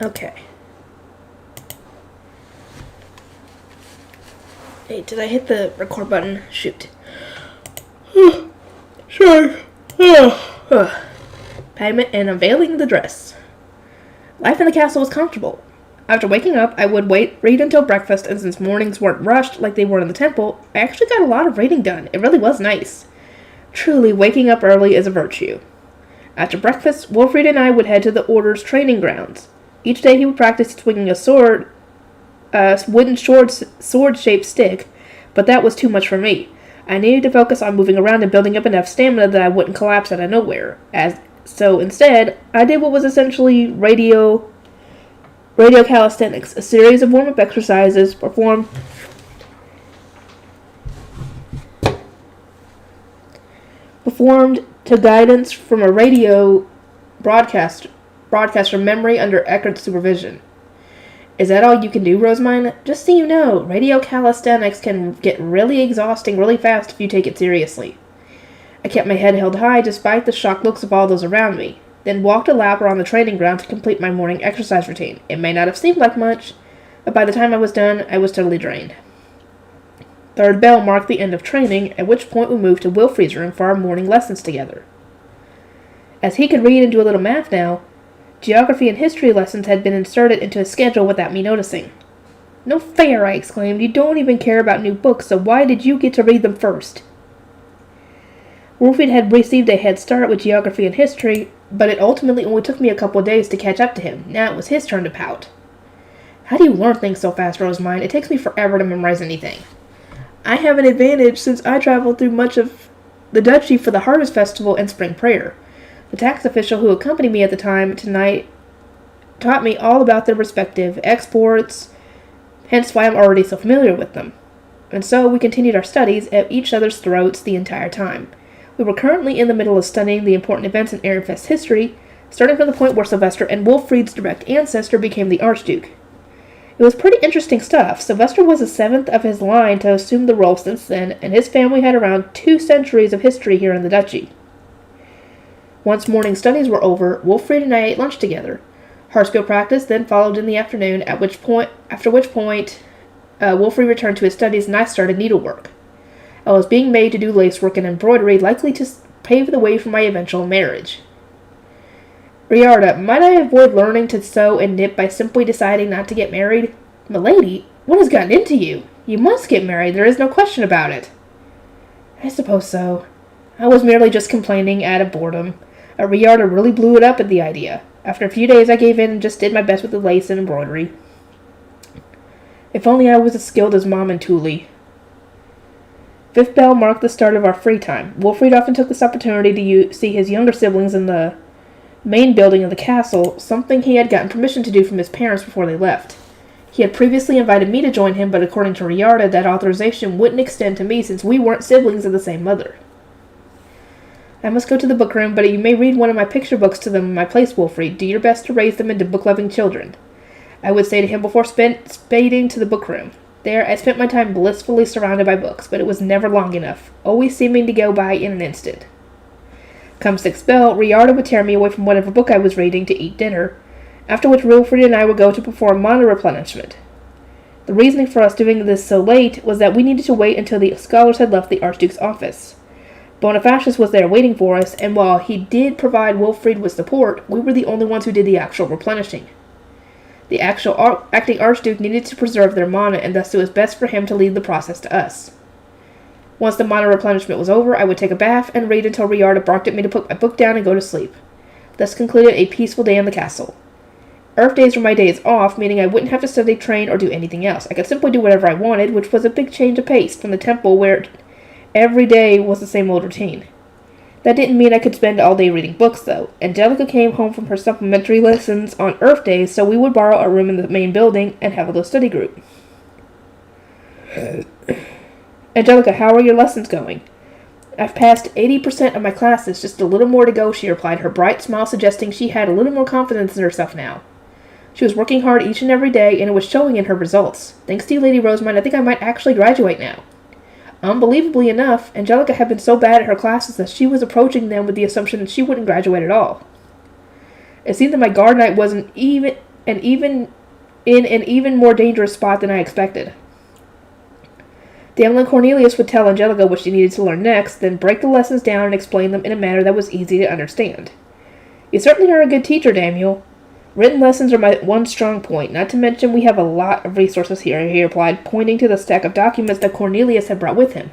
Okay. Hey, did I hit the record button? Shoot. Sorry. Payment and unveiling the dress. Life in the castle was comfortable. After waking up, I would read until breakfast, and since mornings weren't rushed like they were in the temple, I actually got a lot of reading done. It really was nice. Truly, waking up early is a virtue. After breakfast, Wilfried and I would head to the Order's training grounds. Each day he would practice swinging a wooden sword-shaped stick, but that was too much for me. I needed to focus on moving around and building up enough stamina that I wouldn't collapse out of nowhere. So instead, I did what was essentially radio calisthenics, a series of warm-up exercises performed to guidance from a radio broadcast from memory under Eckert's supervision. Is that all you can do, Rosemine? Just so you know, radio calisthenics can get really exhausting really fast if you take it seriously. I kept my head held high despite the shocked looks of all those around me, then walked a lap around the training ground to complete my morning exercise routine. It may not have seemed like much, but by the time I was done, I was totally drained. Third bell marked the end of training, at which point we moved to Wilfried's room for our morning lessons together. As he could read and do a little math now, geography and history lessons had been inserted into his schedule without me noticing. No fair, I exclaimed. You don't even care about new books, so why did you get to read them first? Wilfried had received a head start with geography and history, but it ultimately only took me a couple of days to catch up to him. Now it was his turn to pout. How do you learn things so fast, Rosemine? It takes me forever to memorize anything. I have an advantage since I traveled through much of the duchy for the Harvest Festival and Spring Prayer. The tax official who accompanied me at the time tonight taught me all about their respective exports, hence why I'm already so familiar with them. And so we continued our studies at each other's throats the entire time. We were currently in the middle of studying the important events in Ehrenfest's history, starting from the point where Sylvester and Wilfried's direct ancestor became the Archduke. It was pretty interesting stuff. Sylvester was the seventh of his line to assume the role since then, and his family had around 2 centuries of history here in the duchy. Once morning studies were over, Wilfried and I ate lunch together. Harspiel practice then followed in the afternoon, after which point Wilfried returned to his studies and I started needlework. I was being made to do lacework and embroidery, likely to pave the way for my eventual marriage. Riarda, might I avoid learning to sew and knit by simply deciding not to get married? Milady, what has gotten into you? You must get married, there is no question about it. I suppose so. I was merely just complaining out of boredom. Riarda really blew it up at the idea. After a few days I gave in and just did my best with the lace and embroidery. If only I was as skilled as Mom and Thule. Fifth bell marked the start of our free time. Wilfried often took this opportunity to see his younger siblings in the main building of the castle, something he had gotten permission to do from his parents before they left. He had previously invited me to join him, but according to Riarda, that authorization wouldn't extend to me since we weren't siblings of the same mother. I must go to the book room, but you may read one of my picture books to them in my place, Wilfried. Do your best to raise them into book-loving children, I would say to him before spading to the book room. There, I spent my time blissfully surrounded by books, but it was never long enough, always seeming to go by in an instant. Come 6th bell, Riarda would tear me away from whatever book I was reading to eat dinner, after which Wilfried and I would go to perform mana replenishment. The reasoning for us doing this so late was that we needed to wait until the scholars had left the Archduke's office. Bonifacius was there waiting for us, and while he did provide Wilfried with support, we were the only ones who did the actual replenishing. The actual acting Archduke needed to preserve their mana, and thus it was best for him to lead the process to us. Once the mana replenishment was over, I would take a bath and read until Riarda barked at me to put my book down and go to sleep. Thus concluded a peaceful day in the castle. Earth days were my days off, meaning I wouldn't have to study, train, or do anything else. I could simply do whatever I wanted, which was a big change of pace from the temple where every day was the same old routine. That didn't mean I could spend all day reading books, though. Angelica came home from her supplementary lessons on Earth days, so we would borrow a room in the main building and have a little study group. Angelica, how are your lessons going? I've passed 80% of my classes, just a little more to go, she replied, her bright smile suggesting she had a little more confidence in herself now. She was working hard each and every day, and it was showing in her results. Thanks to you, Lady Rosemine, I think I might actually graduate now. Unbelievably enough, Angelica had been so bad at her classes that she was approaching them with the assumption that she wouldn't graduate at all. It seemed that my guard night wasn't and in an even more dangerous spot than I expected. Daniel and Cornelius would tell Angelica what she needed to learn next, then break the lessons down and explain them in a manner that was easy to understand. You certainly are a good teacher, Daniel. Written lessons are my one strong point, not to mention we have a lot of resources here, he replied, pointing to the stack of documents that Cornelius had brought with him.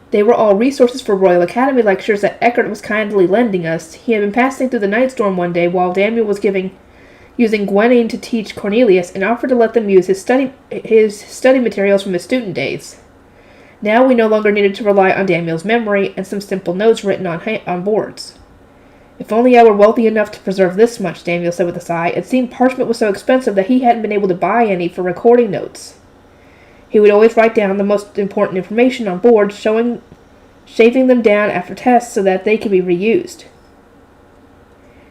They were all resources for Royal Academy lectures that Eckert was kindly lending us. He had been passing through the night storm one day while Daniel was using Gwenine to teach Cornelius and offered to let them use his study materials from his student days. Now we no longer needed to rely on Daniel's memory and some simple notes written on boards. If only I were wealthy enough to preserve this much, Daniel said with a sigh. It seemed parchment was so expensive that he hadn't been able to buy any for recording notes. He would always write down the most important information on boards, shaving them down after tests so that they could be reused.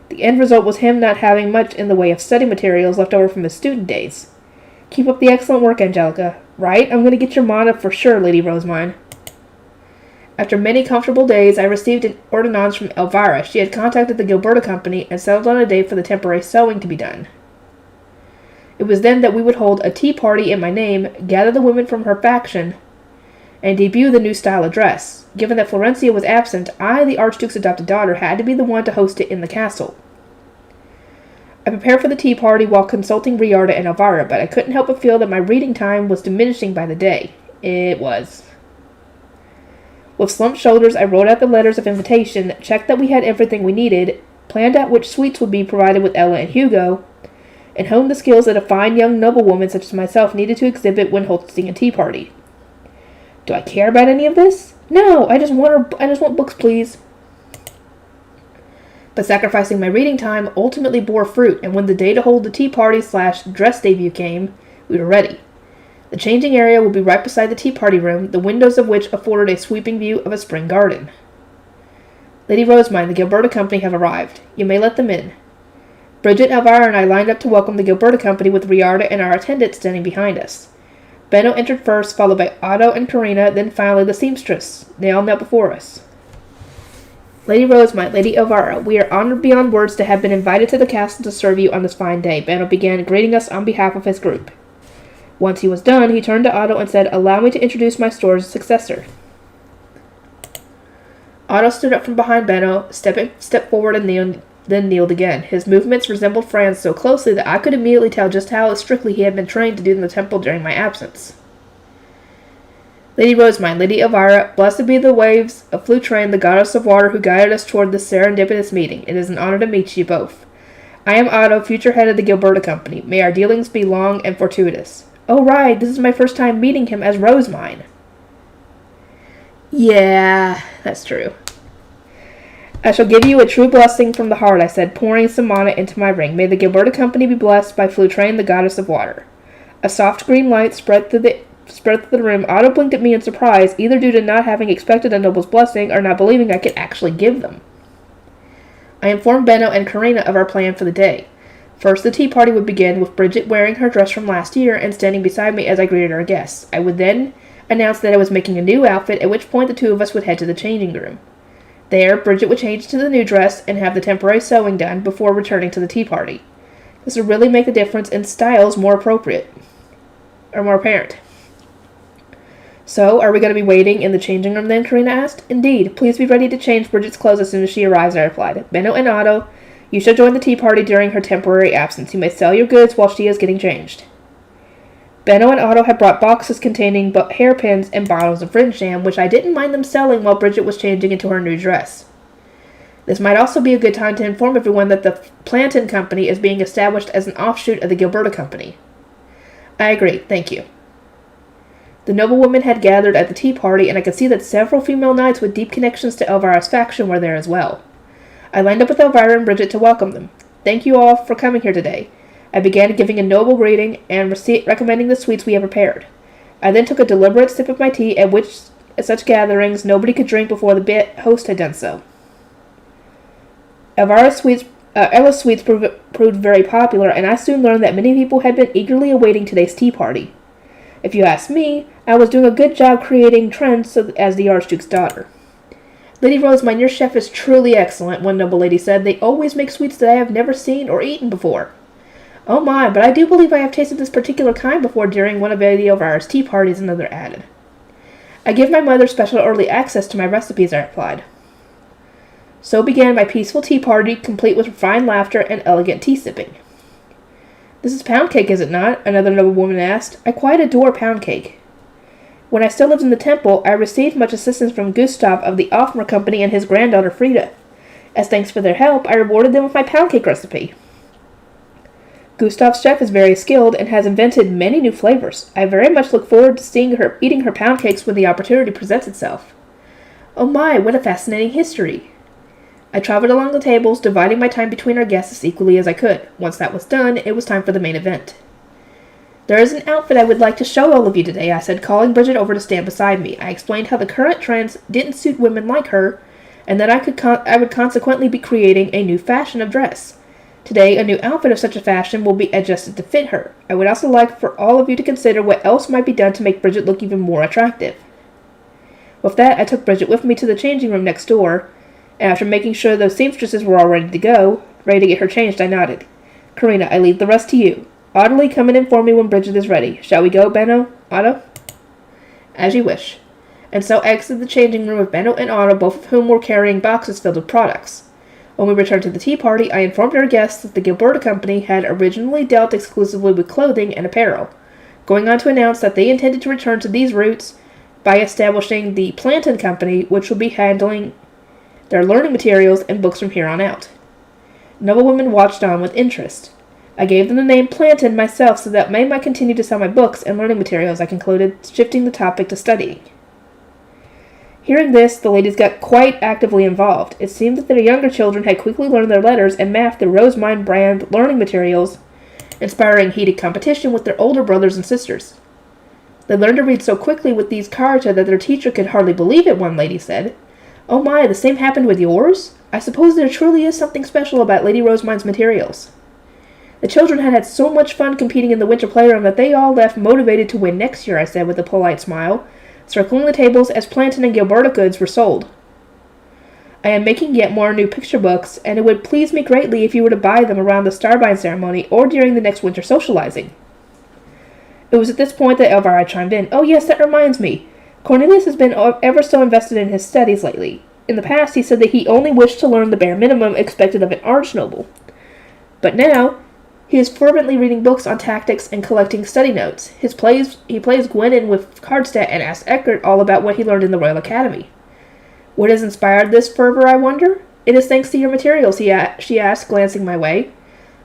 The end result was him not having much in the way of study materials left over from his student days. Keep up the excellent work, Angelica. Right? I'm going to get your mana for sure, Lady Rosemine. After many comfortable days, I received an ordonnance from Elvira. She had contacted the Gilberta Company and settled on a date for the temporary sewing to be done. It was then that we would hold a tea party in my name, gather the women from her faction, and debut the new style of dress. Given that Florencia was absent, I, the Archduke's adopted daughter, had to be the one to host it in the castle. I prepared for the tea party while consulting Riarda and Elvira, but I couldn't help but feel that my reading time was diminishing by the day. It was. With slumped shoulders, I wrote out the letters of invitation, checked that we had everything we needed, planned out which suites would be provided with Ella and Hugo, and honed the skills that a fine young noblewoman such as myself needed to exhibit when hosting a tea party. Do I care about any of this? No, I just want books, please. But sacrificing my reading time ultimately bore fruit, and when the day to hold the tea party / dress debut came, we were ready. The changing area would be right beside the tea party room, the windows of which afforded a sweeping view of a spring garden. Lady Rosemine, the Gilberta Company have arrived. You may let them in. Bridget, Elvira, and I lined up to welcome the Gilberta Company with Riarda and our attendant standing behind us. Benno entered first, followed by Otto and Karina, then finally the seamstress. They all knelt before us. Lady Rosemine, Lady Elvira, we are honored beyond words to have been invited to the castle to serve you on this fine day. Benno began greeting us on behalf of his group. Once he was done, he turned to Otto and said, Allow me to introduce my store's successor. Otto stood up from behind Benno, stepped forward and then kneeled again. His movements resembled Fran's so closely that I could immediately tell just how strictly he had been trained to do in the temple during my absence. Lady Rosemine, Lady Elvira, blessed be the waves of Flutrain, the goddess of water who guided us toward this serendipitous meeting. It is an honor to meet you both. I am Otto, future head of the Gilberta Company. May our dealings be long and fortuitous. Oh, right, this is my first time meeting him as Rosemine. Yeah, that's true. I shall give you a true blessing from the heart, I said, pouring some mana into my ring. May the Gilberta Company be blessed by Flutrain, the goddess of water. A soft green light spread through the room. Otto blinked at me in surprise, either due to not having expected a noble's blessing or not believing I could actually give them. I informed Benno and Karina of our plan for the day. First, the tea party would begin with Bridget wearing her dress from last year and standing beside me as I greeted our guests. I would then announce that I was making a new outfit, at which point the two of us would head to the changing room. There, Bridget would change to the new dress and have the temporary sewing done before returning to the tea party. This would really make the difference in styles more appropriate, or more apparent. So, are we going to be waiting in the changing room then, Karina asked. Indeed. Please be ready to change Bridget's clothes as soon as she arrives, I replied. Benno and Otto, you shall join the tea party during her temporary absence. You may sell your goods while she is getting changed. Benno and Otto had brought boxes containing hairpins and bottles of fringe jam, which I didn't mind them selling while Bridget was changing into her new dress. This might also be a good time to inform everyone that the Plantain Company is being established as an offshoot of the Gilberta Company. I agree, thank you. The noblewomen had gathered at the tea party, and I could see that several female knights with deep connections to Elvira's faction were there as well. I lined up with Elvira and Bridget to welcome them. Thank you all for coming here today. I began giving a noble greeting and recommending the sweets we had prepared. I then took a deliberate sip of my tea, at such gatherings nobody could drink before the host had done so. Ella's sweets proved very popular, and I soon learned that many people had been eagerly awaiting today's tea party. If you ask me, I was doing a good job creating trends as the Archduke's daughter. Lady Rosemine, your chef is truly excellent, one noble lady said. They always make sweets that I have never seen or eaten before. Oh my, but I do believe I have tasted this particular kind before during one of Elvira's tea parties, another added. I give my mother special early access to my recipes, I replied. So began my peaceful tea party, complete with refined laughter and elegant tea sipping. This is pound cake, is it not? Another noble woman asked. I quite adore pound cake. When I still lived in the temple, I received much assistance from Gustav of the Offmer Company and his granddaughter Frida. As thanks for their help, I rewarded them with my pound cake recipe. Gustav's chef is very skilled and has invented many new flavors. I very much look forward to seeing her eating her pound cakes when the opportunity presents itself. Oh my, what a fascinating history. I traveled along the tables, dividing my time between our guests as equally as I could. Once that was done, it was time for the main event. There is an outfit I would like to show all of you today, I said, calling Bridget over to stand beside me. I explained how the current trends didn't suit women like her, and that I would consequently be creating a new fashion of dress. Today, a new outfit of such a fashion will be adjusted to fit her. I would also like for all of you to consider what else might be done to make Bridget look even more attractive. With that, I took Bridget with me to the changing room next door, and after making sure those seamstresses were all ready to go, ready to get her changed, I nodded. Karina, I leave the rest to you. Ottilie, come and inform me when Bridget is ready. Shall we go, Benno? Otto? As you wish. And so I exited the changing room with Benno and Otto, both of whom were carrying boxes filled with products. When we returned to the tea party, I informed our guests that the Gilberta Company had originally dealt exclusively with clothing and apparel, going on to announce that they intended to return to these roots by establishing the Planten Company, which will be handling their learning materials and books from here on out. Noblewomen watched on with interest. I gave them the name Planten myself so that they might continue to sell my books and learning materials, I concluded, shifting the topic to studying. Hearing this, the ladies got quite actively involved. It seemed that their younger children had quickly learned their letters and math through Rosemine brand learning materials, inspiring heated competition with their older brothers and sisters. They learned to read so quickly with these carta that their teacher could hardly believe it, one lady said. Oh my, the same happened with yours? I suppose there truly is something special about Lady Rosemine's materials. The children had had so much fun competing in the winter playroom that they all left motivated to win next year, I said with a polite smile, circling the tables as Planten and Gilberta goods were sold. I am making yet more new picture books, and it would please me greatly if you were to buy them around the Starbind ceremony or during the next winter socializing. It was at this point that Elvira chimed in. Oh yes, that reminds me. Cornelius has been ever so invested in his studies lately. In the past, he said that he only wished to learn the bare minimum expected of an arch noble. But now, he is fervently reading books on tactics and collecting study notes. He plays Gwenin with Karlstadt and asks Eckert all about what he learned in the Royal Academy. What has inspired this fervor, I wonder? It is thanks to your materials, she asked, glancing my way.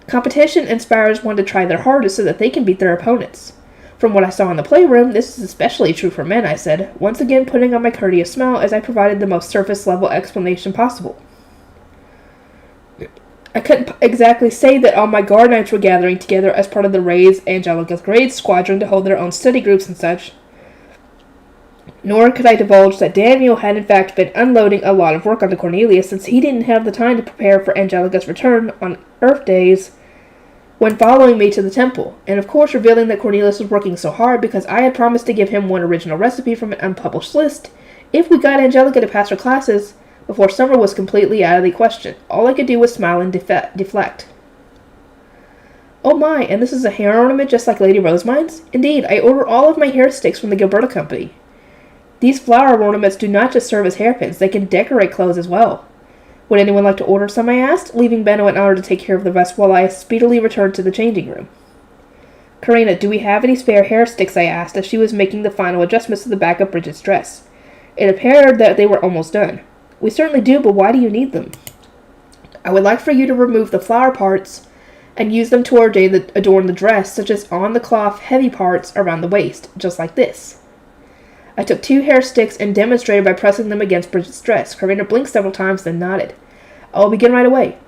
Competition inspires one to try their hardest so that they can beat their opponents. From what I saw in the playroom, this is especially true for men, I said, once again putting on my courteous smile as I provided the most surface-level explanation possible. I couldn't exactly say that all my guard knights were gathering together as part of the Ray's Angelica's Grade Squadron to hold their own study groups and such. Nor could I divulge that Daniel had in fact been unloading a lot of work onto Cornelius since he didn't have the time to prepare for Angelica's return on Earth days when following me to the temple, and of course revealing that Cornelius was working so hard because I had promised to give him one original recipe from an unpublished list if we got Angelica to pass her classes before summer was completely out of the question. All I could do was smile and deflect. Oh my, and this is a hair ornament just like Lady Rosemine's? Indeed, I order all of my hair sticks from the Gilberta Company. These flower ornaments do not just serve as hairpins, they can decorate clothes as well. Would anyone like to order some, I asked, leaving Benno and Honor to take care of the rest while I speedily returned to the changing room. Karina, do we have any spare hair sticks, I asked, as she was making the final adjustments to the back of Bridget's dress. It appeared that they were almost done. We certainly do, but why do you need them? I would like for you to remove the flower parts and use them to adorn the dress, such as on the cloth heavy parts around the waist, just like this. I took 2 hair sticks and demonstrated by pressing them against Bridget's dress. Karina blinked several times, then nodded. I will begin right away.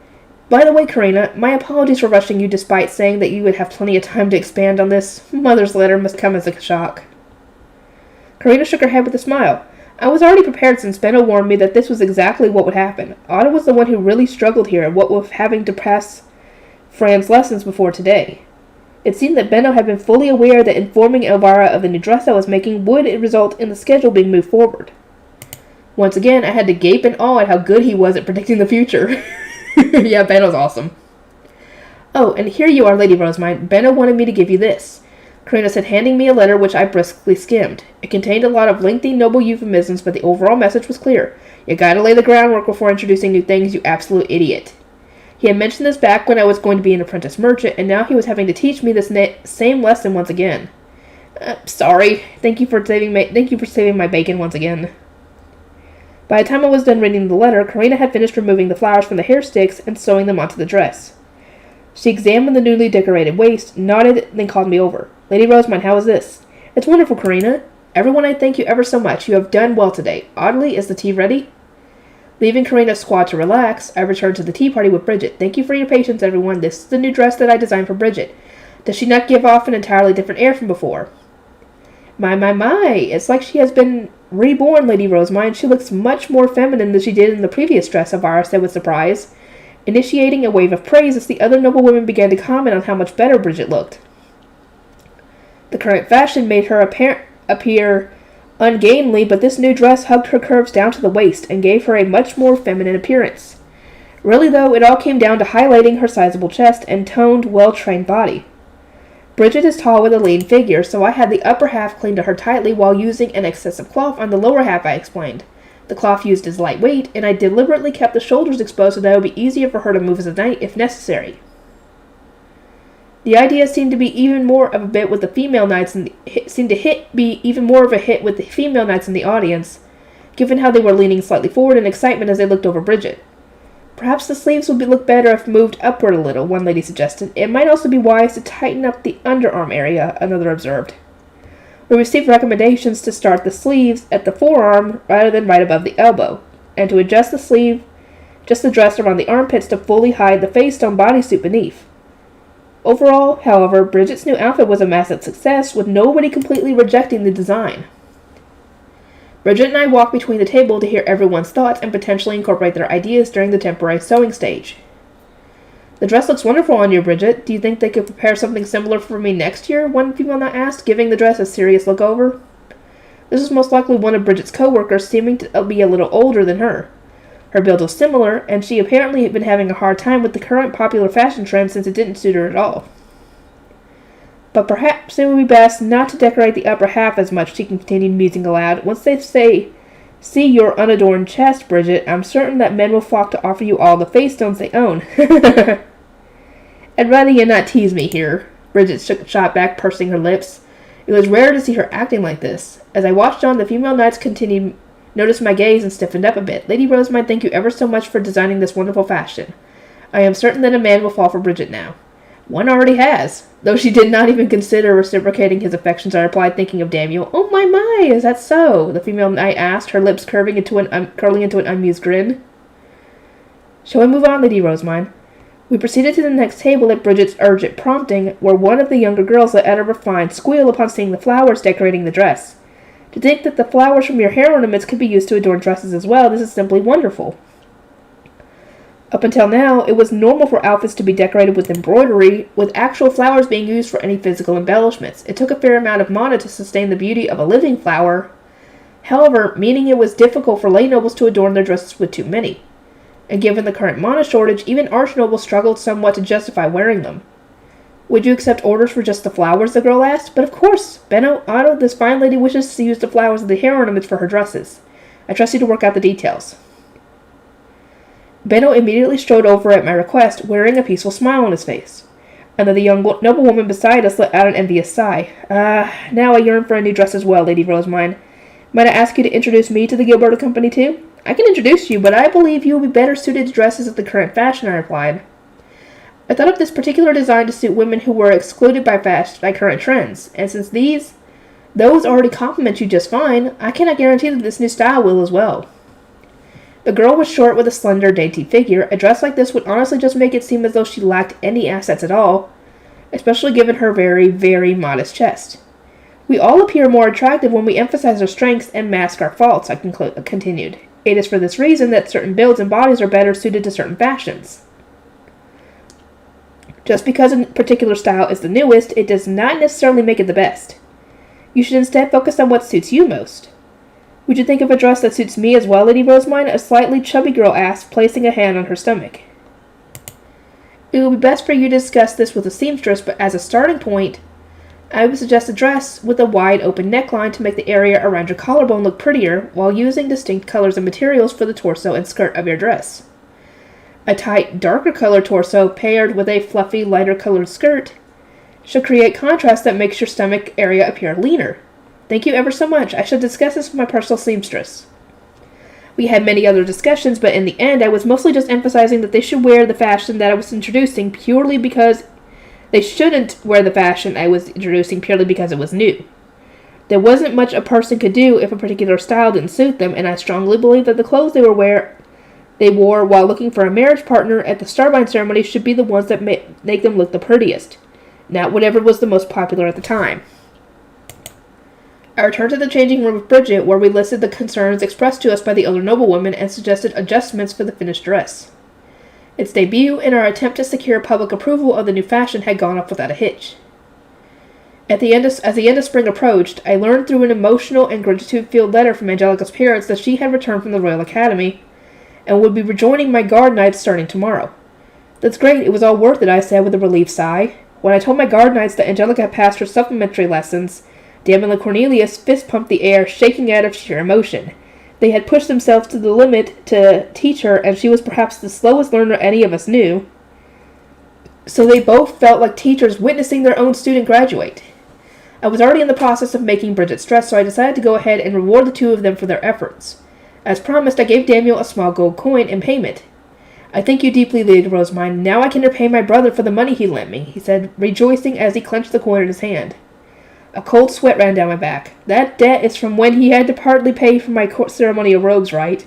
By the way, Karina, my apologies for rushing you despite saying that you would have plenty of time to expand on this. Mother's letter must come as a shock. Karina shook her head with a smile. I was already prepared since Benno warned me that this was exactly what would happen. Otto was the one who really struggled here, what with having to pass Fran's lessons before today. It seemed that Benno had been fully aware that informing Elvira of the new dress I was making would result in the schedule being moved forward. Once again, I had to gape in awe at how good he was at predicting the future. Yeah, Benno's awesome. Oh, and here you are, Lady Rosemine. Benno wanted me to give you this. Karina said, handing me a letter which I briskly skimmed. It contained a lot of lengthy, noble euphemisms, but the overall message was clear. You gotta lay the groundwork before introducing new things, you absolute idiot. He had mentioned this back when I was going to be an apprentice merchant, and now he was having to teach me this same lesson once again. Sorry. Thank you for saving my bacon once again. By the time I was done reading the letter, Karina had finished removing the flowers from the hair sticks and sewing them onto the dress. She examined the newly decorated waist, nodded, then called me over. Lady Rosemine, how is this? It's wonderful, Karina. Everyone, I thank you ever so much. You have done well today. Audley, is the tea ready? Leaving Karina's squad to relax, I returned to the tea party with Bridget. Thank you for your patience, everyone. This is the new dress that I designed for Bridget. Does she not give off an entirely different air from before? My. It's like she has been reborn, Lady Rosemine. She looks much more feminine than she did in the previous dress, Avara said with surprise, initiating a wave of praise as the other noble women began to comment on how much better Bridget looked. The current fashion made her appear ungainly, but this new dress hugged her curves down to the waist and gave her a much more feminine appearance. Really, though, it all came down to highlighting her sizable chest and toned, well-trained body. Bridget is tall with a lean figure, so I had the upper half cleaned to her tightly while using an excessive cloth on the lower half, I explained. The cloth used is lightweight, and I deliberately kept the shoulders exposed so that it would be easier for her to move as a knight if necessary. The idea seemed to be even more of a bit with the female knights in be even more of a hit with the female knights in the audience, given how they were leaning slightly forward in excitement as they looked over Bridget. Perhaps the sleeves would look better if moved upward a little, one lady suggested. It might also be wise to tighten up the underarm area, another observed. We received recommendations to start the sleeves at the forearm rather than right above the elbow, and to adjust the dress around the armpits to fully hide the face-tone bodysuit beneath. Overall, however, Bridget's new outfit was a massive success, with nobody completely rejecting the design. Bridget and I walked between the table to hear everyone's thoughts and potentially incorporate their ideas during the temporary sewing stage. The dress looks wonderful on you, Bridget. Do you think they could prepare something similar for me next year? One female now asked, giving the dress a serious look over. This was most likely one of Bridget's co-workers, seeming to be a little older than her. Her build was similar, and she apparently had been having a hard time with the current popular fashion trend since it didn't suit her at all. But perhaps it would be best not to decorate the upper half as much, she continued, musing aloud. Once they see your unadorned chest, Bridget, I'm certain that men will flock to offer you all the face stones they own. I'd rather you not tease me here. Bridget shot back, pursing her lips. It was rare to see her acting like this. As I watched on, the female knights noticed my gaze and stiffened up a bit. Lady Rosemine, thank you ever so much for designing this wonderful fashion. I am certain that a man will fall for Bridget now. One already has. Though she did not even consider reciprocating his affections, I replied, thinking of Daniel. Oh my, is that so? The female knight asked, her lips curling into an amused grin. Shall we move on, Lady Rosemine? We proceeded to the next table at Bridget's urgent prompting, where one of the younger girls let out a refined squeal upon seeing the flowers decorating the dress. To think that the flowers from your hair ornaments could be used to adorn dresses as well, this is simply wonderful. Up until now, it was normal for outfits to be decorated with embroidery, with actual flowers being used for any physical embellishments. It took a fair amount of mana to sustain the beauty of a living flower, however, meaning it was difficult for lay nobles to adorn their dresses with too many. And given the current mana shortage, even arch nobles struggled somewhat to justify wearing them. Would you accept orders for just the flowers, the girl asked. But of course, Benno, Otto, this fine lady wishes to use the flowers of the hair ornaments for her dresses. I trust you to work out the details. Benno immediately strode over at my request, wearing a peaceful smile on his face. Another young noblewoman beside us let out an envious sigh. Now I yearn for a new dress as well, Lady Rosemine. Might I ask you to introduce me to the Gilberto Company too? I can introduce you, but I believe you will be better suited to dresses of the current fashion, I replied. I thought of this particular design to suit women who were excluded by current trends, and since those already complement you just fine, I cannot guarantee that this new style will as well. The girl was short with a slender, dainty figure. A dress like this would honestly just make it seem as though she lacked any assets at all, especially given her very, very modest chest. We all appear more attractive when we emphasize our strengths and mask our faults, I continued. It is for this reason that certain builds and bodies are better suited to certain fashions. Just because a particular style is the newest, it does not necessarily make it the best. You should instead focus on what suits you most. Would you think of a dress that suits me as well, Lady Rosemine? A slightly chubby girl asked, placing a hand on her stomach. It would be best for you to discuss this with a seamstress, but as a starting point, I would suggest a dress with a wide open neckline to make the area around your collarbone look prettier while using distinct colors and materials for the torso and skirt of your dress. A tight, darker colored torso paired with a fluffy, lighter colored skirt should create contrast that makes your stomach area appear leaner. Thank you ever so much. I shall discuss this with my personal seamstress. We had many other discussions, but in the end I was mostly just emphasizing that they should wear the fashion that I was introducing purely because they shouldn't wear the fashion I was introducing purely because it was new. There wasn't much a person could do if a particular style didn't suit them, and I strongly believe that the clothes they wore while looking for a marriage partner at the Starbind ceremony should be the ones that make them look the prettiest, not whatever was the most popular at the time. I returned to the changing room with Bridget, where we listed the concerns expressed to us by the elder noblewoman and suggested adjustments for the finished dress. Its debut and our attempt to secure public approval of the new fashion had gone off without a hitch. As the end of spring approached, I learned through an emotional and gratitude-filled letter from Angelica's parents that she had returned from the Royal Academy and would be rejoining my guard knights starting tomorrow. That's great, it was all worth it, I said with a relieved sigh. When I told my guard knights that Angelica had passed her supplementary lessons, Daniel and Cornelius fist-pumped the air, shaking out of sheer emotion. They had pushed themselves to the limit to teach her, and she was perhaps the slowest learner any of us knew. So they both felt like teachers witnessing their own student graduate. I was already in the process of making Bridget stressed, so I decided to go ahead and reward the two of them for their efforts. As promised, I gave Daniel a small gold coin in payment. I thank you deeply, Lady Rosamine. Now I can repay my brother for the money he lent me, he said, rejoicing as he clenched the coin in his hand. A cold sweat ran down my back. That debt is from when he had to partly pay for my court ceremonial robes, right?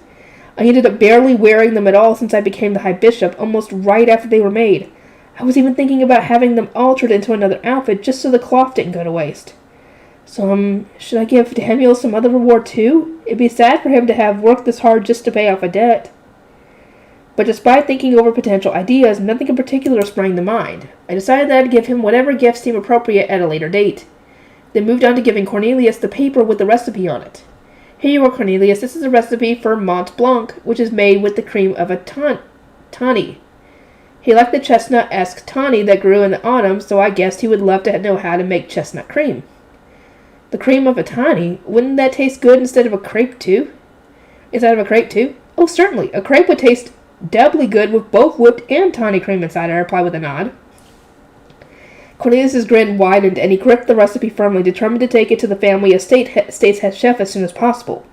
I ended up barely wearing them at all since I became the High Bishop, almost right after they were made. I was even thinking about having them altered into another outfit just so the cloth didn't go to waste. So, should I give Daniel some other reward too? It'd be sad for him to have worked this hard just to pay off a debt. But despite thinking over potential ideas, nothing in particular sprang to mind. I decided that I'd give him whatever gifts seemed appropriate at a later date. Then moved on to giving Cornelius the paper with the recipe on it. Here you are, Cornelius. This is a recipe for Mont Blanc, which is made with the cream of a tawny. He liked the chestnut-esque tawny that grew in the autumn, so I guessed he would love to know how to make chestnut cream. The cream of a tawny? Wouldn't that taste good instead of a crepe, too? Instead of a crepe, too? Oh, certainly. A crepe would taste doubly good with both whipped and tawny cream inside, I replied with a nod. Cornelius' grin widened, and he gripped the recipe firmly, determined to take it to the family estate's head chef as soon as possible.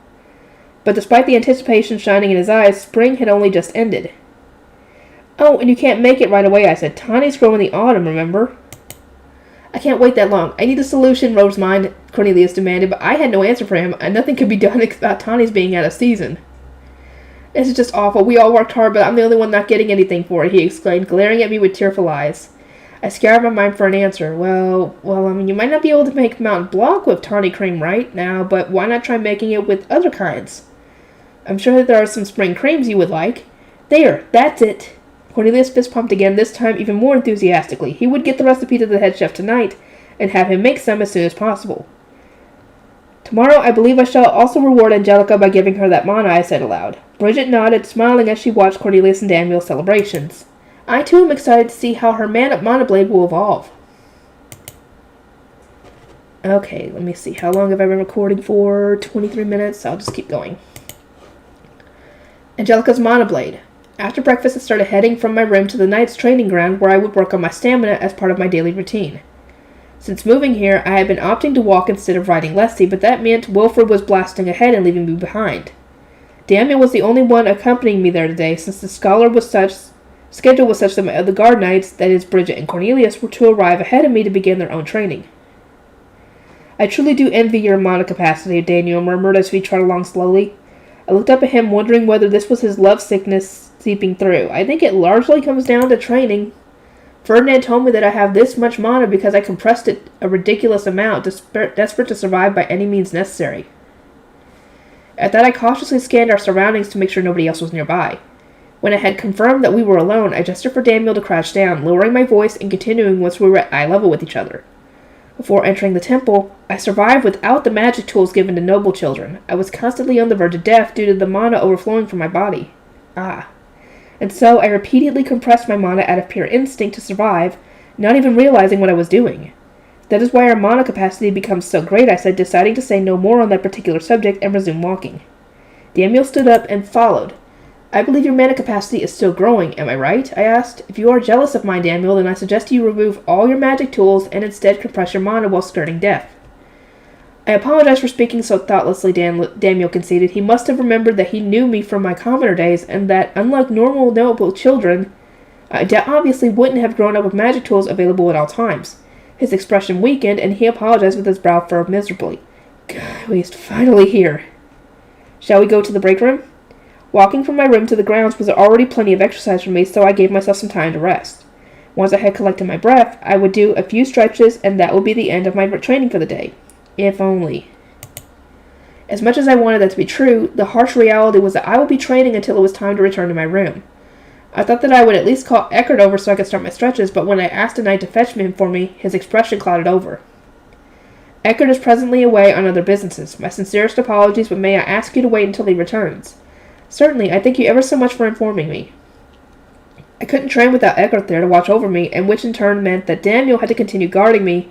But despite the anticipation shining in his eyes, spring had only just ended. Oh, and you can't make it right away, I said. Tawnies grow in the autumn, remember? I can't wait that long. I need a solution, Rosamine, Cornelius demanded, but I had no answer for him, and nothing could be done about tawnies being out of season. This is just awful. We all worked hard, but I'm the only one not getting anything for it, he exclaimed, glaring at me with tearful eyes. I scoured my mind for an answer. Well, you might not be able to make Mont Blanc with tawny cream right now, but why not try making it with other kinds? I'm sure that there are some spring creams you would like. There, that's it. Cornelius fist pumped again, this time even more enthusiastically. He would get the recipe to the head chef tonight, and have him make some as soon as possible. Tomorrow I believe I shall also reward Angelica by giving her that mana, I said aloud. Bridget nodded, smiling as she watched Cornelius and Daniel's celebrations. I too am excited to see how her mana blade will evolve. Okay, let me see. How long have I been recording for? 23 minutes. I'll just keep going. Angelica's mana blade. After breakfast, I started heading from my room to the knight's training ground where I would work on my stamina as part of my daily routine. Since moving here, I had been opting to walk instead of riding Leslie, but that meant Wilfred was blasting ahead and leaving me behind. Daniel was the only one accompanying me there today, since the schedule was such that my other guard knights, that is Bridget and Cornelius, were to arrive ahead of me to begin their own training. I truly do envy your mana capacity, Daniel murmured as we trod along slowly. I looked up at him, wondering whether this was his love sickness seeping through. I think it largely comes down to training. Ferdinand told me that I have this much mana because I compressed it a ridiculous amount, desperate to survive by any means necessary. At that, I cautiously scanned our surroundings to make sure nobody else was nearby. When I had confirmed that we were alone, I gestured for Daniel to crouch down, lowering my voice and continuing once we were at eye level with each other. Before entering the temple, I survived without the magic tools given to noble children. I was constantly on the verge of death due to the mana overflowing from my body. and so I repeatedly compressed my mana out of pure instinct to survive, not even realizing what I was doing. That is why our mana capacity becomes so great, I said, deciding to say no more on that particular subject and resume walking. Daniel stood up and followed. I believe your mana capacity is still growing, am I right? I asked. If you are jealous of mine, Daniel, then I suggest you remove all your magic tools and instead compress your mana while skirting death. I apologize for speaking so thoughtlessly, Daniel conceded. He must have remembered that he knew me from my commoner days, and that, unlike normal noble children, I obviously wouldn't have grown up with magic tools available at all times. His expression weakened, and he apologized with his brow furrowed miserably. God, he's finally here. Shall we go to the break room? Walking from my room to the grounds was already plenty of exercise for me, so I gave myself some time to rest. Once I had collected my breath, I would do a few stretches, and that would be the end of my training for the day. If only. As much as I wanted that to be true, the harsh reality was that I would be training until it was time to return to my room. I thought that I would at least call Eckert over so I could start my stretches, but when I asked a knight to fetch him for me, his expression clouded over. Eckert is presently away on other businesses. My sincerest apologies, but may I ask you to wait until he returns? Certainly, I thank you ever so much for informing me. I couldn't train without Eckert there to watch over me, and which in turn meant that Daniel had to continue guarding me,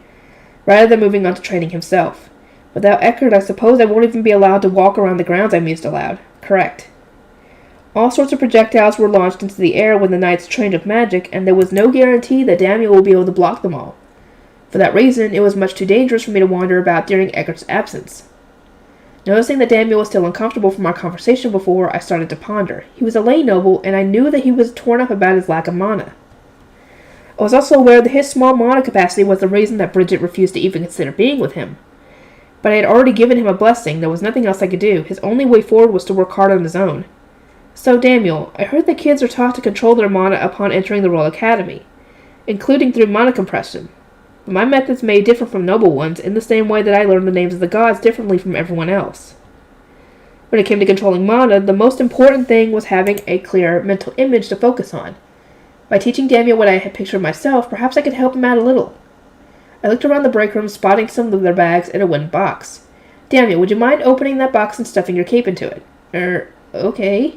rather than moving on to training himself. Without Eckert, I suppose I won't even be allowed to walk around the grounds, I mused aloud. Correct. All sorts of projectiles were launched into the air when the knights trained with magic, and there was no guarantee that Daniel would be able to block them all. For that reason, it was much too dangerous for me to wander about during Eckert's absence. Noticing that Daniel was still uncomfortable from our conversation before, I started to ponder. He was a lay noble, and I knew that he was torn up about his lack of mana. I was also aware that his small mana capacity was the reason that Bridget refused to even consider being with him. But I had already given him a blessing. There was nothing else I could do. His only way forward was to work hard on his own. So, Daniel, I heard that kids are taught to control their mana upon entering the Royal Academy, including through mana compression. But my methods may differ from noble ones, in the same way that I learned the names of the gods differently from everyone else. When it came to controlling mana, the most important thing was having a clear mental image to focus on. By teaching Daniel what I had pictured myself, perhaps I could help him out a little. I looked around the break room, spotting some leather bags and a wooden box. Daniel, would you mind opening that box and stuffing your cape into it? Okay.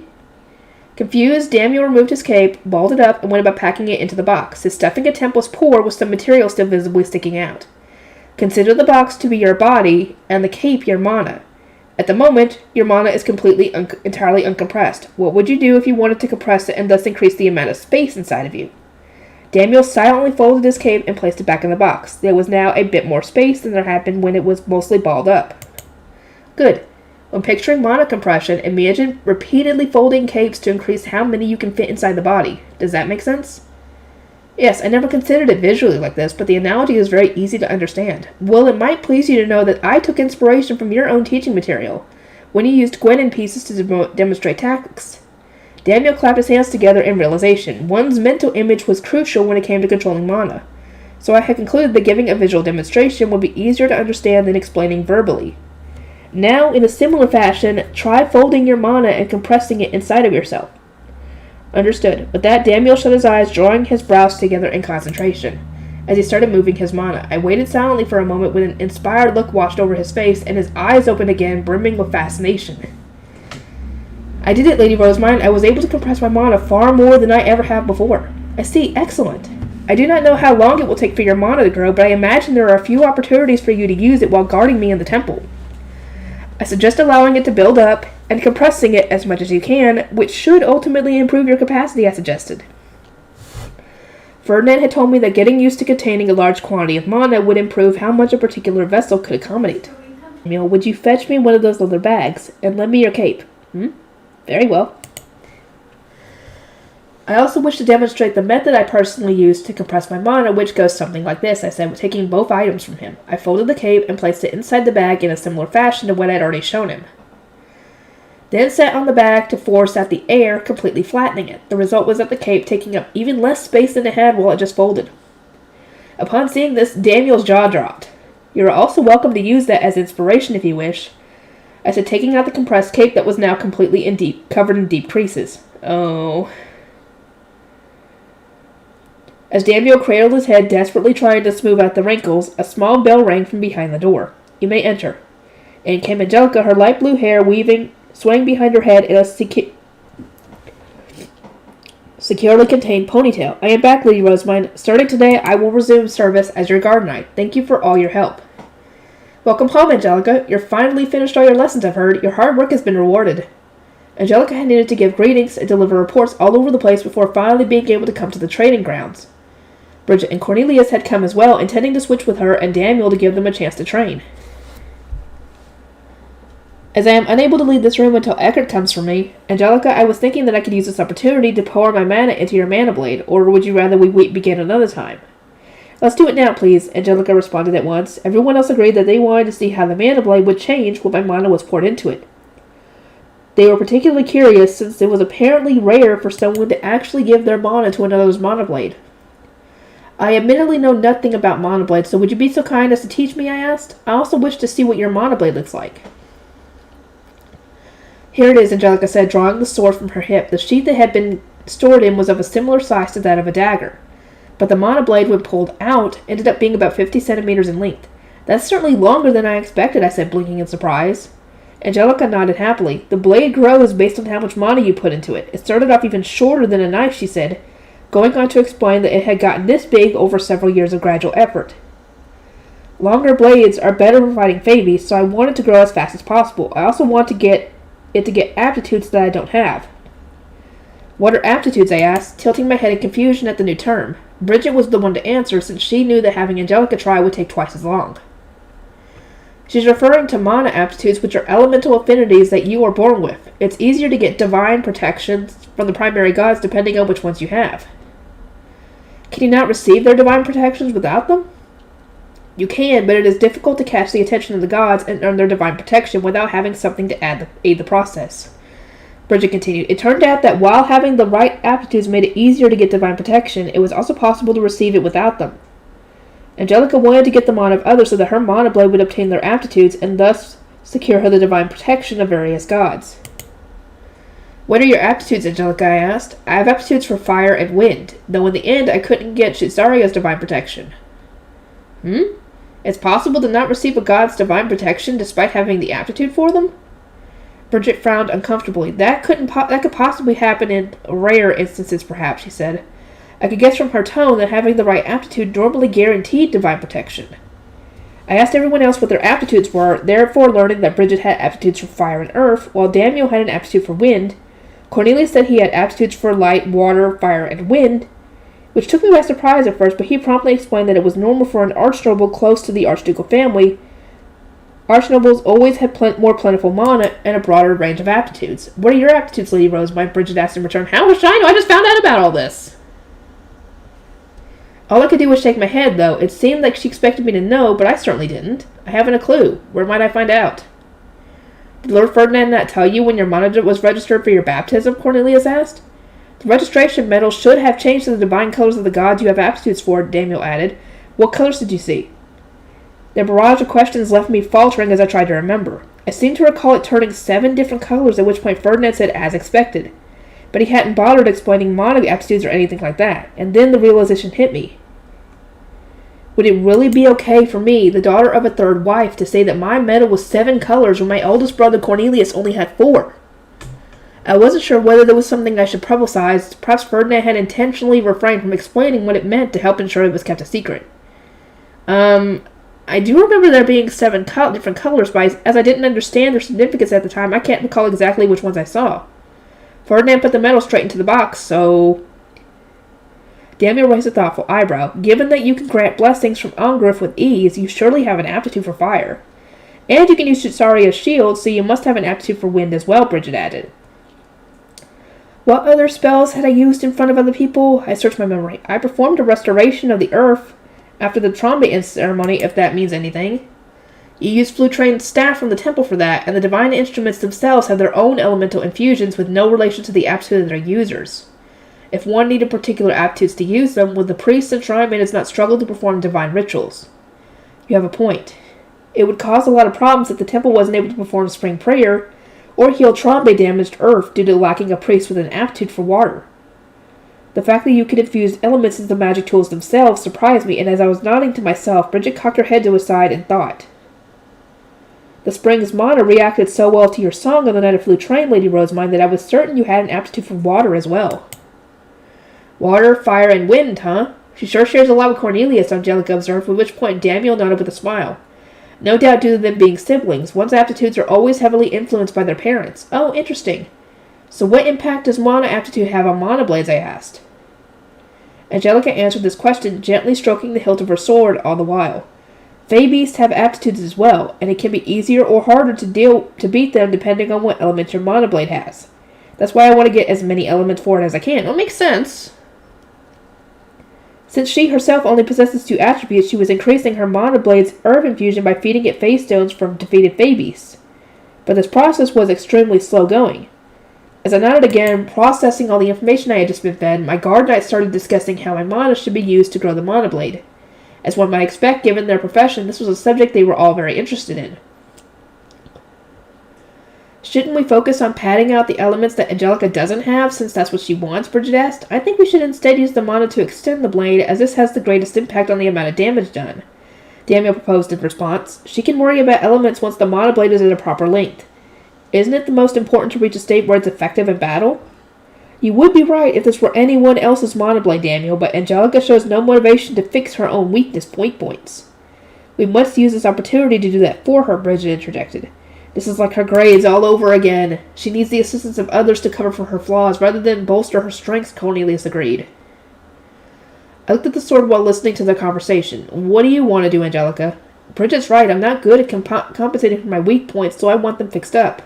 Confused, Daniel removed his cape, balled it up, and went about packing it into the box. His stuffing attempt was poor, with some material still visibly sticking out. Consider the box to be your body, and the cape your mana. At the moment, your mana is entirely uncompressed. What would you do if you wanted to compress it and thus increase the amount of space inside of you? Daniel silently folded his cape and placed it back in the box. There was now a bit more space than there had been when it was mostly balled up. Good. When picturing mana compression, imagine repeatedly folding capes to increase how many you can fit inside the body. Does that make sense? Yes, I never considered it visually like this, but the analogy is very easy to understand. Well, it might please you to know that I took inspiration from your own teaching material, when you used Gwenin pieces to demonstrate tactics. Daniel clapped his hands together in realization. One's mental image was crucial when it came to controlling mana, so I had concluded that giving a visual demonstration would be easier to understand than explaining verbally. Now, in a similar fashion, try folding your mana and compressing it inside of yourself. Understood. With that, Daniel shut his eyes, drawing his brows together in concentration. As he started moving his mana, I waited silently for a moment when an inspired look washed over his face, and his eyes opened again, brimming with fascination. I did it, Lady Rosemine. I was able to compress my mana far more than I ever have before. I see. Excellent. I do not know how long it will take for your mana to grow, but I imagine there are a few opportunities for you to use it while guarding me in the temple. I suggest allowing it to build up and compressing it as much as you can, which should ultimately improve your capacity, I suggested. Ferdinand had told me that getting used to containing a large quantity of mana would improve how much a particular vessel could accommodate. Samuel, would you fetch me one of those leather bags, and lend me your cape? Very well. I also wish to demonstrate the method I personally use to compress my mana, which goes something like this, I said, taking both items from him. I folded the cape and placed it inside the bag in a similar fashion to what I had already shown him. Then sat on the bag to force out the air, completely flattening it. The result was that the cape taking up even less space than it had while it just folded. Upon seeing this, Daniel's jaw dropped. You are also welcome to use that as inspiration if you wish, I said, taking out the compressed cape that was now completely covered in deep creases. Oh. As Daniel cradled his head, desperately trying to smooth out the wrinkles, a small bell rang from behind the door. You may enter. In came Angelica, her light blue hair swaying behind her head in a Securely contained ponytail. I am back, Lady Rosemine. Starting today, I will resume service as your guard knight. Thank you for all your help. Welcome home, Angelica. You're finally finished all your lessons, I've heard. Your hard work has been rewarded. Angelica had needed to give greetings and deliver reports all over the place before finally being able to come to the training grounds. Bridget and Cornelius had come as well, intending to switch with her and Daniel to give them a chance to train. As I am unable to leave this room until Eckert comes for me, Angelica, I was thinking that I could use this opportunity to pour my mana into your mana blade, or would you rather we begin another time? Let's do it now, please, Angelica responded at once. Everyone else agreed that they wanted to see how the mana blade would change when my mana was poured into it. They were particularly curious since it was apparently rare for someone to actually give their mana to another's mana blade. I admittedly know nothing about mana blades, so would you be so kind as to teach me, I asked? I also wish to see what your mana blade looks like. Here it is, Angelica said, drawing the sword from her hip. The sheath it had been stored in was of a similar size to that of a dagger, but the mana blade, when pulled out, ended up being about 50 centimeters in length. That's certainly longer than I expected, I said, blinking in surprise. Angelica nodded happily. The blade grows based on how much mana you put into it. It started off even shorter than a knife, she said, going on to explain that it had gotten this big over several years of gradual effort. Longer blades are better for fighting Fabies, so I want it to grow as fast as possible. I also want to get aptitudes that I don't have. What are aptitudes, I asked, tilting my head in confusion at the new term. Bridget was the one to answer, since she knew that having Angelica try would take twice as long. She's referring to mana aptitudes, which are elemental affinities that you are born with. It's easier to get divine protections from the primary gods depending on which ones you have. Can you not receive their divine protections without them? You can, but it is difficult to catch the attention of the gods and earn their divine protection without having something to aid the process. Bridget continued, it turned out that while having the right aptitudes made it easier to get divine protection, it was also possible to receive it without them. Angelica wanted to get them on of others so that her mana blade would obtain their aptitudes and thus secure her the divine protection of various gods. What are your aptitudes, Angelica, I asked. I have aptitudes for fire and wind, though in the end I couldn't get Shitsaria's divine protection. It's possible to not receive a god's divine protection despite having the aptitude for them? Bridget frowned uncomfortably. That could possibly happen in rare instances, perhaps, she said. I could guess from her tone that having the right aptitude normally guaranteed divine protection. I asked everyone else what their aptitudes were, therefore learning that Bridget had aptitudes for fire and earth, while Daniel had an aptitude for wind. Cornelius said he had aptitudes for light, water, fire, and wind, which took me by surprise at first, but he promptly explained that it was normal for an archnoble close to the archducal family. Archnobles always had more plentiful mana and a broader range of aptitudes. What are your aptitudes, Lady Rosemine? Bridget asked in return. How should I know? I just found out about all this. All I could do was shake my head, though. It seemed like she expected me to know, but I certainly didn't. I haven't a clue. Where might I find out? Did Lord Ferdinand not tell you when your mana was registered for your baptism? Cornelius asked. The registration medal should have changed to the divine colors of the gods you have aptitudes for, Daniel added. What colors did you see? The barrage of questions left me faltering as I tried to remember. I seemed to recall it turning 7 different colors, at which point Ferdinand said, as expected. But he hadn't bothered explaining mana aptitudes or anything like that, and then the realization hit me. Would it really be okay for me, the daughter of a third wife, to say that my medal was 7 colors when my oldest brother Cornelius only had 4? I wasn't sure whether there was something I should publicize. Perhaps Ferdinand had intentionally refrained from explaining what it meant to help ensure it was kept a secret. I do remember there being 7 different colors, but as I didn't understand their significance at the time, I can't recall exactly which ones I saw. Ferdinand put the medal straight into the box, so... Daniel raised a thoughtful eyebrow. Given that you can grant blessings from Ungriff with ease, you surely have an aptitude for fire. And you can use Shitsaria's shield, so you must have an aptitude for wind as well, Bridget added. What other spells had I used in front of other people? I searched my memory. I performed a restoration of the earth after the trombone ceremony, if that means anything. You used flute-trained staff from the temple for that, and the divine instruments themselves have their own elemental infusions with no relation to the aptitude of their users. If one needed particular aptitudes to use them, would the priests and shrine maidens not struggle to perform divine rituals? You have a point. It would cause a lot of problems if the temple wasn't able to perform spring prayer, or heal trombone-damaged earth due to lacking a priest with an aptitude for water. The fact that you could infuse elements into the magic tools themselves surprised me, and as I was nodding to myself, Bridget cocked her head to one side and thought. The spring's mana reacted so well to your song on the night of Flute Train, Lady Rosemine, that I was certain you had an aptitude for water as well. Water, fire, and wind, huh? She sure shares a lot with Cornelius, Angelica observed, at which point Daniel nodded with a smile. No doubt due to them being siblings, one's aptitudes are always heavily influenced by their parents. Oh, interesting. So what impact does mana aptitude have on mana blades, I asked. Angelica answered this question, gently stroking the hilt of her sword all the while. Fey beasts have aptitudes as well, and it can be easier or harder to beat them depending on what element your mana blade has. That's why I want to get as many elements for it as I can. Well, makes sense. Since she herself only possesses 2 attributes, she was increasing her mana blade's herb infusion by feeding it Fey stones from defeated Fey beasts. But this process was extremely slow going. As I nodded again, processing all the information I had just been fed, my guard knights started discussing how my mana should be used to grow the mana blade. As one might expect, given their profession, this was a subject they were all very interested in. Shouldn't we focus on padding out the elements that Angelica doesn't have, since that's what she wants, Bridget asked. I think we should instead use the mana to extend the blade, as this has the greatest impact on the amount of damage done. Daniel proposed in response. She can worry about elements once the mana blade is at a proper length. Isn't it the most important to reach a state where it's effective in battle? You would be right if this were anyone else's mana blade, Daniel, but Angelica shows no motivation to fix her own weakness points. We must use this opportunity to do that for her, Bridget interjected. This is like her grades all over again. She needs the assistance of others to cover for her flaws rather than bolster her strengths, Cornelius agreed. I looked at the sword while listening to the conversation. What do you want to do, Angelica? Bridget's right. I'm not good at compensating for my weak points, so I want them fixed up.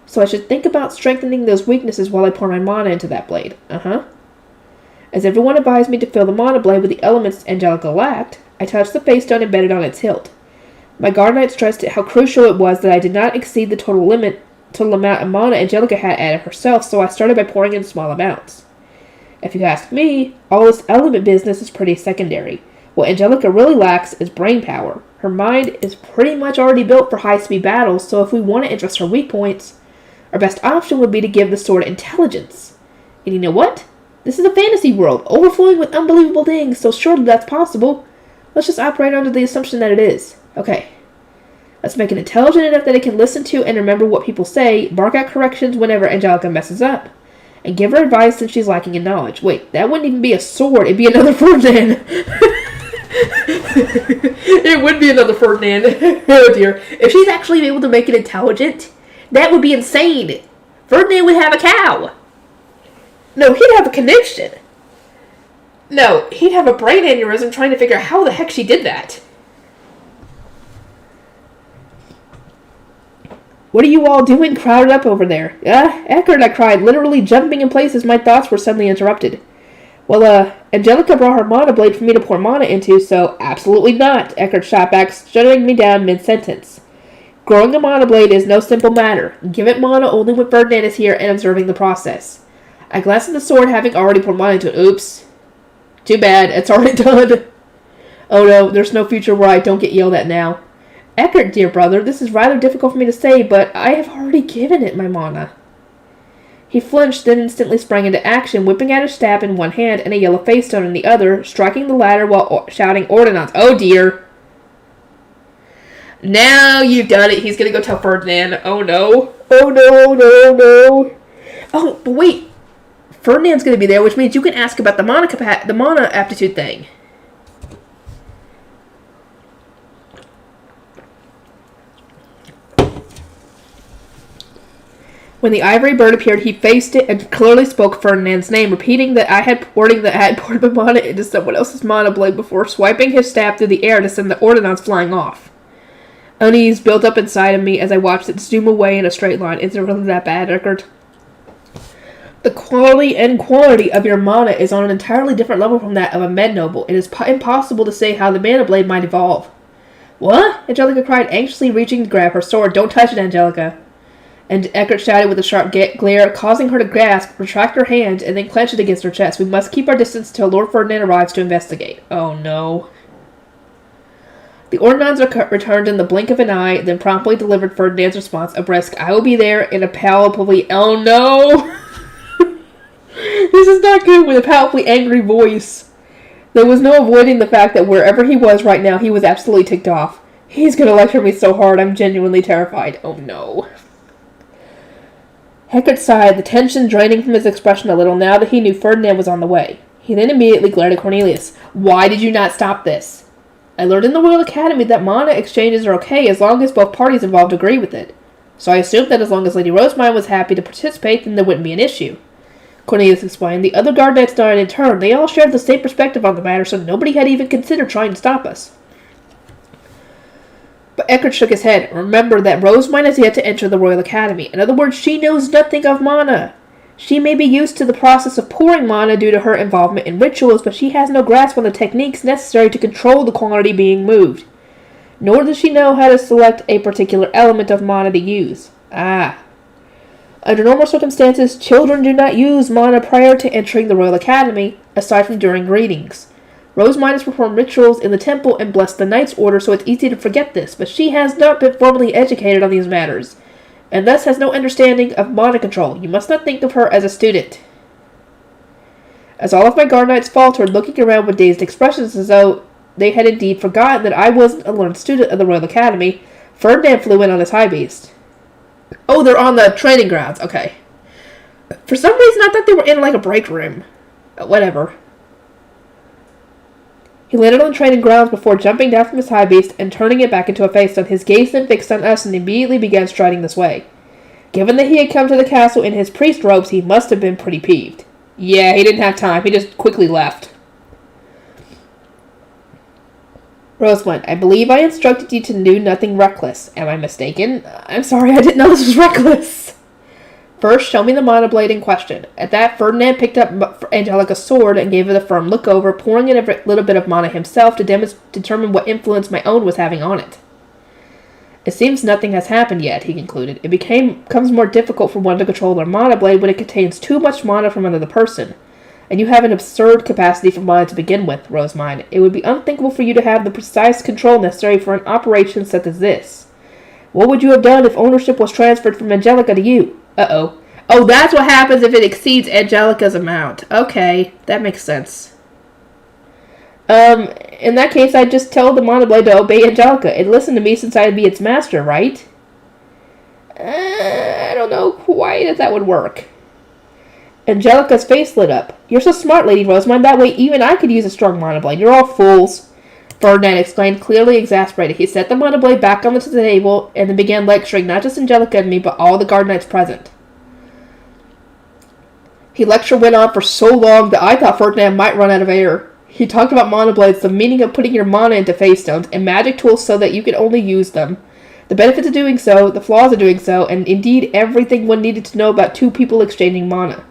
So I should think about strengthening those weaknesses while I pour my mana into that blade. Uh-huh. As everyone advised me to fill the mana blade with the elements Angelica lacked, I touched the face stone embedded on its hilt. My guard knight stressed how crucial it was that I did not exceed the total amount of mana Angelica had added herself, so I started by pouring in small amounts. If you ask me, all this element business is pretty secondary. What Angelica really lacks is brain power. Her mind is pretty much already built for high-speed battles, so if we want to address her weak points, our best option would be to give the sword intelligence. And you know what? This is a fantasy world, overflowing with unbelievable things, so surely that's possible. Let's just operate under the assumption that it is. Okay. Let's make it intelligent enough that it can listen to and remember what people say, bark out corrections whenever Angelica messes up, and give her advice since she's lacking in knowledge. Wait, that wouldn't even be a sword, it'd be another Ferdinand. It would be another Ferdinand. Oh dear. If she's actually able to make it intelligent, that would be insane. Ferdinand would have a cow. No, he'd have a connection. No, he'd have a brain aneurysm trying to figure out how the heck she did that. What are you all doing crowded up over there? Eckert, I cried, literally jumping in place as my thoughts were suddenly interrupted. Well, Angelica brought her mana blade for me to pour mana into, so absolutely not, Eckert shot back, shutting me down mid-sentence. Growing a mana blade is no simple matter. Give it mana only when Ferdinand is here and observing the process. I glanced at the sword, having already poured mana into it. Oops. Too bad, it's already done. Oh no, there's no future where I don't get yelled at now. Eckert, dear brother, this is rather difficult for me to say, but I have already given it my mana. He flinched, then instantly sprang into action, whipping out his staff in one hand and a yellow face stone in the other, striking the latter while shouting ordinance. Oh dear. Now you've done it. He's gonna go tell Ferdinand. Oh no. Oh no, no, no. Oh, but wait. Ferdinand's gonna be there, which means you can ask about the mana aptitude thing. When the ivory bird appeared, he faced it and clearly spoke Ferdinand's name, repeating that I had poured my mana into someone else's mana blade before swiping his staff through the air to send the ordnance flying off. Unease built up inside of me as I watched it zoom away in a straight line. Is it really that bad, Eckert? The quality and quantity of your mana is on an entirely different level from that of a med noble. It is impossible to say how the mana blade might evolve. What? Angelica cried, anxiously reaching to grab her sword. Don't touch it, Angelica. And Eckert shouted with a sharp glare, causing her to gasp, retract her hand, and then clench it against her chest. We must keep our distance till Lord Ferdinand arrives to investigate. Oh no. The ordnance returned in the blink of an eye, then promptly delivered Ferdinand's response, a brisk, I will be there, in a palpably, oh no! This is not good, with a palpably angry voice. There was no avoiding the fact that wherever he was right now, he was absolutely ticked off. He's gonna lecture me so hard, I'm genuinely terrified. Oh no. Heckert sighed, the tension draining from his expression a little now that he knew Ferdinand was on the way. He then immediately glared at Cornelius. Why did you not stop this? I learned in the Royal Academy that mana exchanges are okay as long as both parties involved agree with it. So I assumed that as long as Lady Rosemine was happy to participate, then there wouldn't be an issue. Cornelius explained. The other guard knights nodded in turn. They all shared the same perspective on the matter, so nobody had even considered trying to stop us. But Eckert shook his head. Remember that Rosemine has yet to enter the Royal Academy. In other words, she knows nothing of mana. She may be used to the process of pouring mana due to her involvement in rituals, but she has no grasp on the techniques necessary to control the quantity being moved. Nor does she know how to select a particular element of mana to use. Under normal circumstances, children do not use mana prior to entering the Royal Academy, aside from during greetings. Rosemine has performed rituals in the temple and blessed the Knight's Order, so it's easy to forget this, but she has not been formally educated on these matters, and thus has no understanding of mana control. You must not think of her as a student. As all of my guard knights faltered, looking around with dazed expressions as though they had indeed forgotten that I wasn't a learned student of the Royal Academy, Ferdinand flew in on his high beast. Oh, they're on the training grounds. Okay. For some reason, I thought they were in, like, a break room. Whatever. He landed on the training grounds before jumping down from his high beast and turning it back into a face stone. His gaze then fixed on us and immediately began striding this way. Given that he had come to the castle in his priest robes, he must have been pretty peeved. Yeah, he didn't have time. He just quickly left. Rosemont, I believe I instructed you to do nothing reckless. Am I mistaken? I'm sorry, I didn't know this was reckless. First, show me the mana blade in question. At that, Ferdinand picked up Angelica's sword and gave it a firm look over, pouring in a little bit of mana himself to determine what influence my own was having on it. It seems nothing has happened yet, he concluded. It becomes more difficult for one to control their mana blade when it contains too much mana from another person. And you have an absurd capacity for mana to begin with, Rosemine. It would be unthinkable for you to have the precise control necessary for an operation such as this. What would you have done if ownership was transferred from Angelica to you? Uh-oh. Oh, that's what happens if it exceeds Angelica's amount. Okay, that makes sense. In that case, I'd just tell the mana blade to obey Angelica and listen to me since I'd be its master, right? I don't know quite if that would work. Angelica's face lit up. You're so smart, Lady Rosemine. That way even I could use a strong mana blade. You're all fools. Ferdinand exclaimed, clearly exasperated. He set the mana blade back onto the table and then began lecturing not just Angelica and me, but all the guard knights present. His lecture went on for so long that I thought Ferdinand might run out of air. He talked about mana blades, the meaning of putting your mana into face stones, and magic tools so that you can only use them, the benefits of doing so, the flaws of doing so, and indeed everything one needed to know about two people exchanging mana.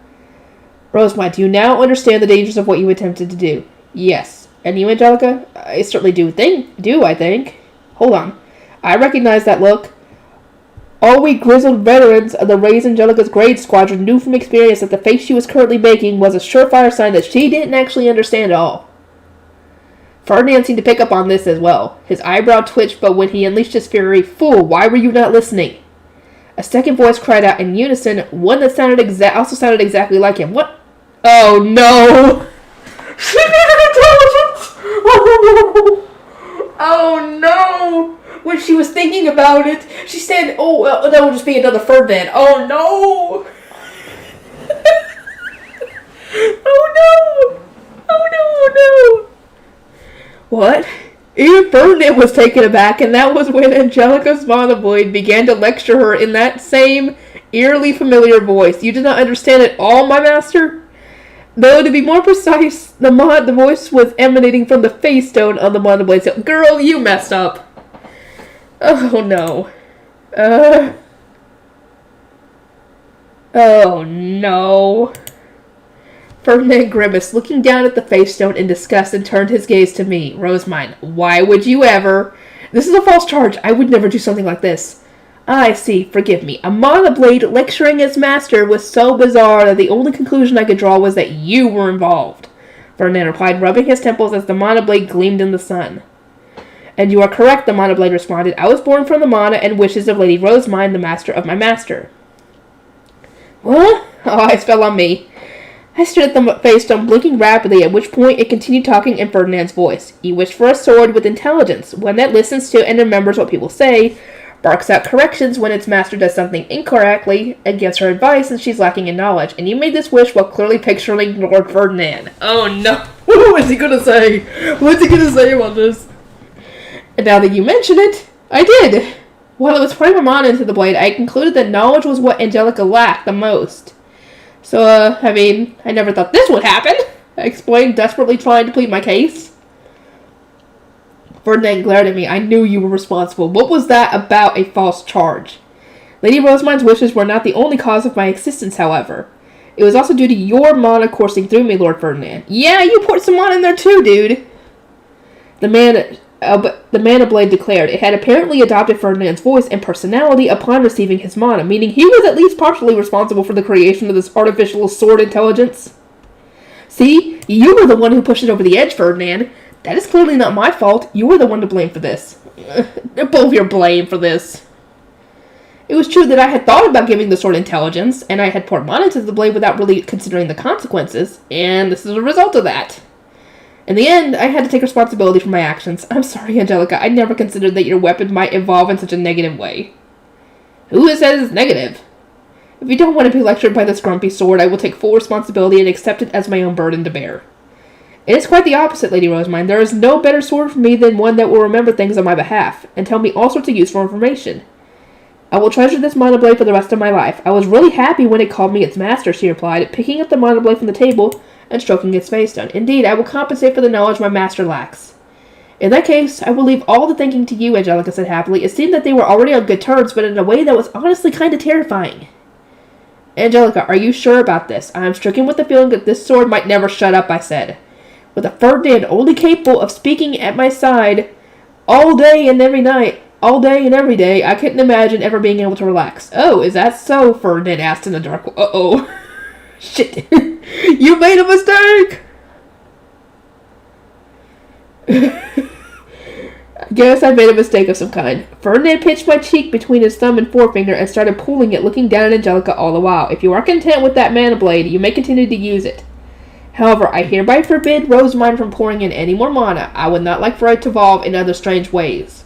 Rosemont, do you now understand the dangers of what you attempted to do? Yes. And you, Angelica? I certainly do, I think. Hold on. I recognize that look. All we grizzled veterans of the Raise Angelica's Grade Squadron knew from experience that the face she was currently making was a surefire sign that she didn't actually understand at all. Ferdinand seemed to pick up on this as well. His eyebrow twitched, but when he unleashed his fury, Fool, why were you not listening? A second voice cried out in unison, one that also sounded exactly like him. What? Oh no! She needed intelligence! Oh no! When she was thinking about it, she said, oh, well, that will just be another Ferdinand. Oh no! Oh no! Oh no, oh no! What? Even Ferdinand was taken aback, and that was when Angelica's mana blade began to lecture her in that same eerily familiar voice. You did not understand at all, my master? Though, to be more precise, the voice was emanating from the face stone on the mana blade. So, girl, you messed up. Oh, no. Oh, no. Ferdinand grimaced, looking down at the face stone in disgust, and turned his gaze to me. Rosemine, why would you ever? This is a false charge. I would never do something like this. I see. Forgive me. A mana blade lecturing its master was so bizarre that the only conclusion I could draw was that you were involved. Ferdinand replied, rubbing his temples as the mana blade gleamed in the sun. And you are correct, the mana blade responded. I was born from the mana and wishes of Lady Rosemine, the master of my master. What? Oh, eyes fell on me. I stood at the face stone, blinking rapidly, at which point it continued talking in Ferdinand's voice. You wish for a sword with intelligence, one that listens to and remembers what people say, barks out corrections when its master does something incorrectly, and gives her advice since she's lacking in knowledge. And you made this wish while clearly picturing Lord Ferdinand. Oh no! What is he gonna say? What's he gonna say about this? And now that you mention it, I did! While I was putting my mana into the blade, I concluded that knowledge was what Angelica lacked the most. So, I never thought this would happen, I explained, desperately trying to plead my case. Ferdinand glared at me. I knew you were responsible. What was that about a false charge? Lady Rosemine's wishes were not the only cause of my existence, however. It was also due to your mana coursing through me, Lord Ferdinand. Yeah, you poured some mana in there too, dude. The mana blade declared. It had apparently adopted Ferdinand's voice and personality upon receiving his mana, meaning he was at least partially responsible for the creation of this artificial sword intelligence. See, you were the one who pushed it over the edge, Ferdinand. That is clearly not my fault. You were the one to blame for this. Both your blame for this. It was true that I had thought about giving the sword intelligence, and I had poured mana into the blade without really considering the consequences, and this is a result of that. In the end, I had to take responsibility for my actions. I'm sorry, Angelica. I never considered that your weapon might evolve in such a negative way. Who has said it's negative? If you don't want to be lectured by this grumpy sword, I will take full responsibility and accept it as my own burden to bear. It is quite the opposite, Lady Rosemine. There is no better sword for me than one that will remember things on my behalf, and tell me all sorts of useful information. I will treasure this mana blade for the rest of my life. I was really happy when it called me its master, she replied, picking up the mana blade from the table and stroking its face down. Indeed, I will compensate for the knowledge my master lacks. In that case, I will leave all the thinking to you, Angelica said happily. It seemed that they were already on good terms, but in a way that was honestly kind of terrifying. Angelica, are you sure about this? I am stricken with the feeling that this sword might never shut up, I said. With a Ferdinand only capable of speaking at my side all day and every day, I couldn't imagine ever being able to relax. Oh, is that so? Ferdinand asked in the dark. Uh-oh. Shit. You made a mistake! I guess I made a mistake of some kind. Ferdinand pinched my cheek between his thumb and forefinger and started pulling it, looking down at Angelica all the while. If you are content with that mana blade, you may continue to use it. However, I hereby forbid Rosemine from pouring in any more mana. I would not like for it to evolve in other strange ways.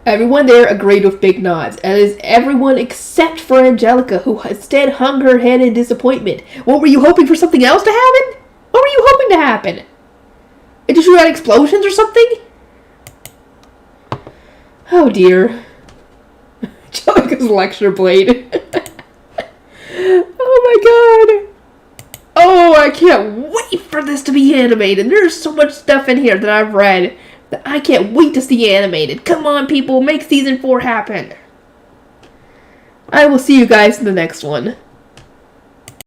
Everyone there agreed with big nods, and it is everyone except for Angelica, who instead hung her head in disappointment. What, were you hoping for something else to happen? What were you hoping to happen? Did you shoot out explosions or something? Oh dear. Angelica's lecture blade. Oh my god. Oh, I can't wait for this to be animated. There's so much stuff in here that I've read that I can't wait to see animated. Come on, people, make Season 4 happen. I will see you guys in the next one.